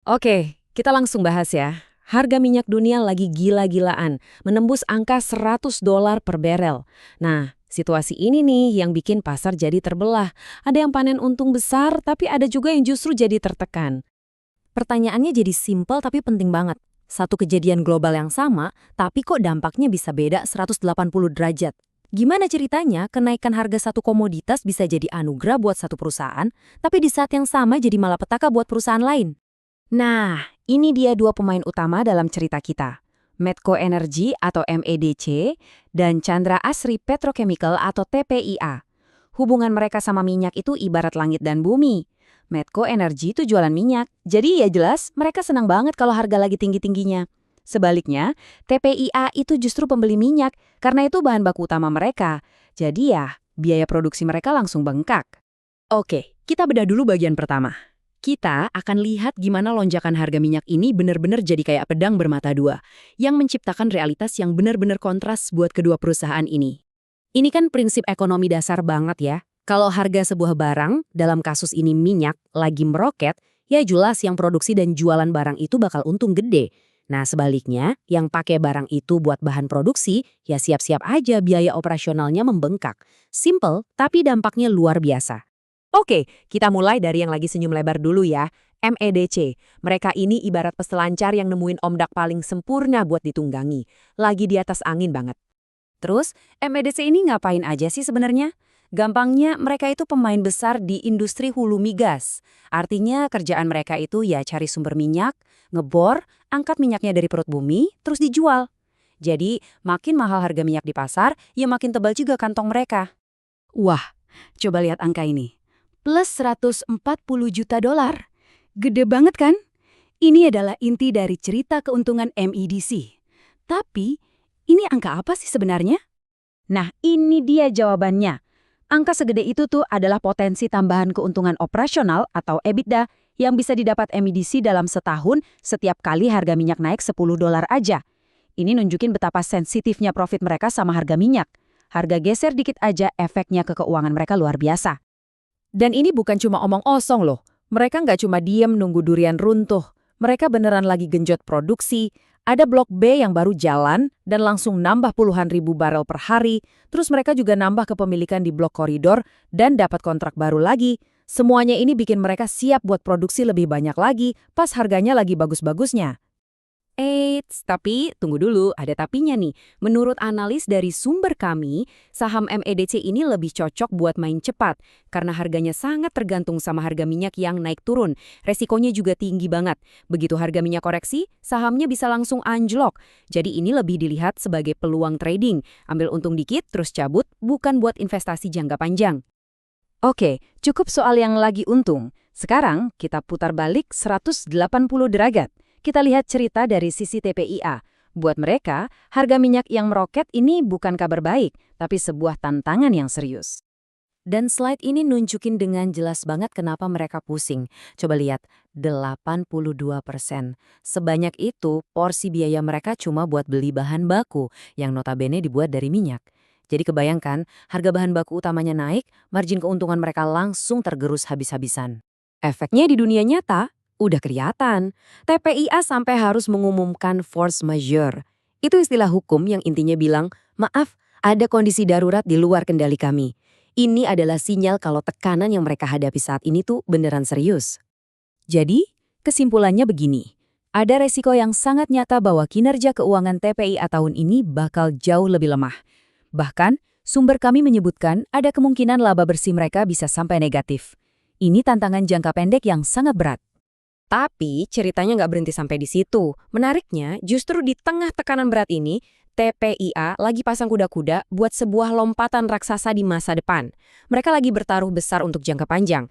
Oke, kita langsung bahas ya. Harga minyak dunia lagi gila-gilaan, menembus angka $100 per barel. Nah, situasi ini nih yang bikin pasar jadi terbelah. Ada yang panen untung besar, tapi ada juga yang justru jadi tertekan. Pertanyaannya jadi simpel tapi penting banget. Satu kejadian global yang sama, tapi kok dampaknya bisa beda 180 derajat. Gimana ceritanya kenaikan harga satu komoditas bisa jadi anugerah buat satu perusahaan, tapi di saat yang sama jadi malapetaka buat perusahaan lain? Nah, ini dia dua pemain utama dalam cerita kita. Medco Energy atau MEDC dan Chandra Asri Petrochemical atau TPIA. Hubungan mereka sama minyak itu ibarat langit dan bumi. Medco Energy itu jualan minyak, jadi ya jelas mereka senang banget kalau harga lagi tinggi-tingginya. Sebaliknya, TPIA itu justru pembeli minyak karena itu bahan baku utama mereka. Jadi ya, biaya produksi mereka langsung bengkak. Oke, kita bedah dulu bagian pertama. Kita akan lihat gimana lonjakan harga minyak ini benar-benar jadi kayak pedang bermata dua, yang menciptakan realitas yang benar-benar kontras buat kedua perusahaan ini. Ini kan prinsip ekonomi dasar banget ya. Kalau harga sebuah barang, dalam kasus ini minyak, lagi meroket, ya jelas yang produksi dan jualan barang itu bakal untung gede. Nah sebaliknya, yang pakai barang itu buat bahan produksi, ya siap-siap aja biaya operasionalnya membengkak. Simple, tapi dampaknya luar biasa. Oke, kita mulai dari yang lagi senyum lebar dulu ya. MEDC. Mereka ini ibarat peselancar yang nemuin omdak paling sempurna buat ditunggangi. Lagi di atas angin banget. Terus, MEDC ini ngapain aja sih sebenarnya? Gampangnya, mereka itu pemain besar di industri hulu migas. Artinya kerjaan mereka itu ya cari sumber minyak, ngebor, angkat minyaknya dari perut bumi, terus dijual. Jadi, makin mahal harga minyak di pasar, ya makin tebal juga kantong mereka. Wah, coba lihat angka ini. Plus $140 juta. Gede banget kan? Ini adalah inti dari cerita keuntungan MEDC. Tapi, ini angka apa sih sebenarnya? Nah, ini dia jawabannya. Angka segede itu tuh adalah potensi tambahan keuntungan operasional atau EBITDA yang bisa didapat MEDC dalam setahun setiap kali harga minyak naik $10 aja. Ini nunjukin betapa sensitifnya profit mereka sama harga minyak. Harga geser dikit aja efeknya ke keuangan mereka luar biasa. Dan ini bukan cuma omong kosong loh. Mereka nggak cuma diem nunggu durian runtuh. Mereka beneran lagi genjot produksi. Ada blok B yang baru jalan dan langsung nambah puluhan ribu barel per hari. Terus mereka juga nambah kepemilikan di blok koridor dan dapat kontrak baru lagi. Semuanya ini bikin mereka siap buat produksi lebih banyak lagi pas harganya lagi bagus-bagusnya. Eits, tapi tunggu dulu, ada tapinya nih. Menurut analis dari sumber kami, saham MEDC ini lebih cocok buat main cepat karena harganya sangat tergantung sama harga minyak yang naik turun. Resikonya juga tinggi banget. Begitu harga minyak koreksi, sahamnya bisa langsung anjlok. Jadi ini lebih dilihat sebagai peluang trading. Ambil untung dikit terus cabut, bukan buat investasi jangka panjang. Oke, cukup soal yang lagi untung. Sekarang kita putar balik 180 derajat. Kita lihat cerita dari sisi TPIA. Buat mereka, harga minyak yang meroket ini bukan kabar baik, tapi sebuah tantangan yang serius. Dan slide ini nunjukin dengan jelas banget kenapa mereka pusing. Coba lihat, 82%. Sebanyak itu, porsi biaya mereka cuma buat beli bahan baku, yang notabene dibuat dari minyak. Jadi kebayangkan, harga bahan baku utamanya naik, margin keuntungan mereka langsung tergerus habis-habisan. Efeknya di dunia nyata, udah kelihatan. TPIA sampai harus mengumumkan force majeure. Itu istilah hukum yang intinya bilang, maaf, ada kondisi darurat di luar kendali kami. Ini adalah sinyal kalau tekanan yang mereka hadapi saat ini tuh beneran serius. Jadi, kesimpulannya begini. Ada resiko yang sangat nyata bahwa kinerja keuangan TPIA tahun ini bakal jauh lebih lemah. Bahkan, sumber kami menyebutkan ada kemungkinan laba bersih mereka bisa sampai negatif. Ini tantangan jangka pendek yang sangat berat. Tapi ceritanya nggak berhenti sampai di situ. Menariknya, justru di tengah tekanan berat ini, TPIA lagi pasang kuda-kuda buat sebuah lompatan raksasa di masa depan. Mereka lagi bertaruh besar untuk jangka panjang.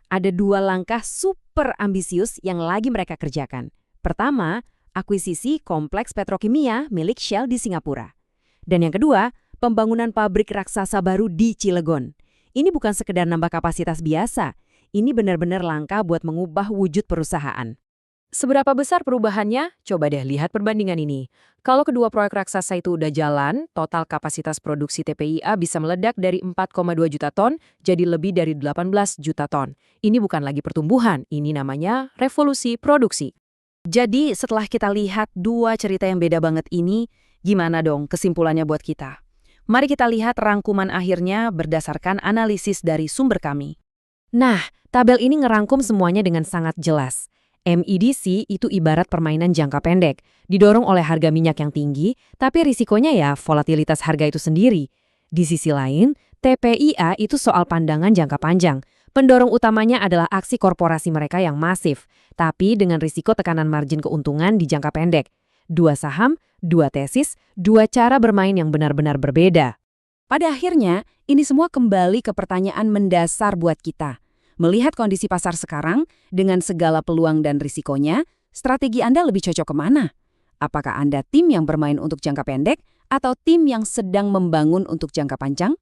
Ada dua langkah super ambisius yang lagi mereka kerjakan. Pertama, akuisisi kompleks petrokimia milik Shell di Singapura. Dan yang kedua, pembangunan pabrik raksasa baru di Cilegon. Ini bukan sekedar nambah kapasitas biasa. Ini benar-benar langkah buat mengubah wujud perusahaan. Seberapa besar perubahannya? Coba deh lihat perbandingan ini. Kalau kedua proyek raksasa itu udah jalan, total kapasitas produksi TPIA bisa meledak dari 4,2 juta ton jadi lebih dari 18 juta ton. Ini bukan lagi pertumbuhan, ini namanya revolusi produksi. Jadi setelah kita lihat dua cerita yang beda banget ini, gimana dong kesimpulannya buat kita? Mari kita lihat rangkuman akhirnya berdasarkan analisis dari sumber kami. Nah, tabel ini ngerangkum semuanya dengan sangat jelas. MEDC itu ibarat permainan jangka pendek, didorong oleh harga minyak yang tinggi, tapi risikonya ya volatilitas harga itu sendiri. Di sisi lain, TPIA itu soal pandangan jangka panjang. Pendorong utamanya adalah aksi korporasi mereka yang masif, tapi dengan risiko tekanan margin keuntungan di jangka pendek. Dua saham, dua tesis, dua cara bermain yang benar-benar berbeda. Pada akhirnya, ini semua kembali ke pertanyaan mendasar buat kita. Melihat kondisi pasar sekarang, dengan segala peluang dan risikonya, strategi Anda lebih cocok kemana? Apakah Anda tim yang bermain untuk jangka pendek atau tim yang sedang membangun untuk jangka panjang?